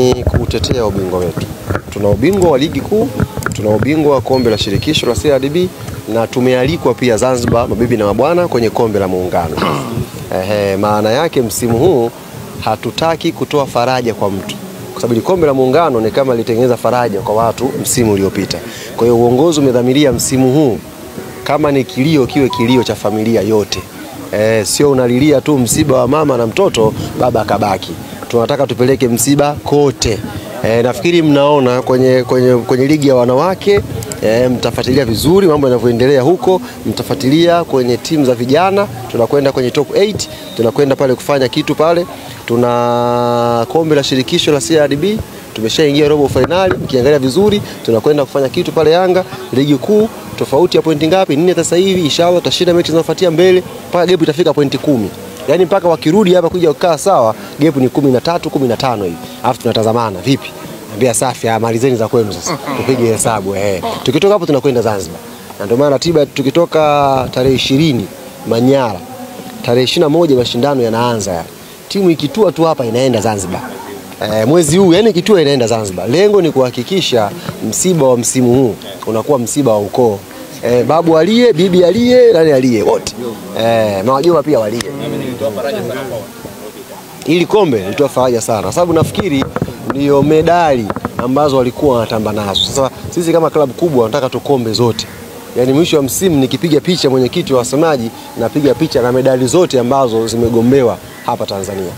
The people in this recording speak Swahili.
Ni kutetea ubingwa wetu. Tuna ubingwa wa ligi kuu, tuna ubingwa wa kombe la shirikisho la CRDB na tumealikwa pia Zanzibar mabibi na mabwana kwenye kombe la muungano. Maana yake msimu huu hatutaki kutoa faraja kwa mtu. Kwa sababu kombe la muungano ni kama litengeneza faraja kwa watu msimu uliopita. Kwa hiyo uongozi umedhamiria msimu huu kama ni kilio kiwe kilio cha familia yote. Sio unalilia tu msiba wa mama na mtoto baba kabaki. Tunataka tupeleke msiba kote. Nafikiri mnaona kwenye ligi ya wanawake, mtafuatilia vizuri mambo yanavyoendelea huko, mtafuatilia kwenye timu za vijana, tunakwenda kwenye top 8, tunakwenda pale kufanya kitu pale. Tuna kombe la shirikisho la CRDB, tumeshaingia robo finali, mkiangalia vizuri, tunakwenda kufanya kitu pale Yanga, ligi kuu, tofauti ya pointi ngapi? 4 sasa hivi, inshallah tutashinda mechi zinazofuatia mbele, mpaka gap itafika pointi 10. Yaani mpaka wakirudi hapa kuja kukaa sawa, gap ni 13, 15 hivi. Alafu tunatazamana vipi? Ambia safi, malizeni za kwenu sasa. Tupige hesabu Tukitoka hapo tunakwenda Zanzibar. Na ndio maana ratiba tukitoka tarehe 20 Manyara, tarehe 21 mashindano yanaanza. Timu ikitua tu hapa inaenda Zanzibar. Mwezi huu yani ikitua inaenda Zanzibar. Lengo ni kuhakikisha msiba wa msimu huu unakuwa msiba wa ukoo. Babu alie, bibi alie, nani alie, wote. Mawajoma pia walie. Ili kombe litoa faraja sana. Sababu nafikiri ndio medali ambazo walikuwa wanatamba nazo. Sasa sisi kama klabu kubwa tunataka tukombe zote. Yaani mwisho wa msimu nikipiga picha mwenyekiti wa wasemaji, napiga picha na medali zote ambazo zimegombewa hapa Tanzania.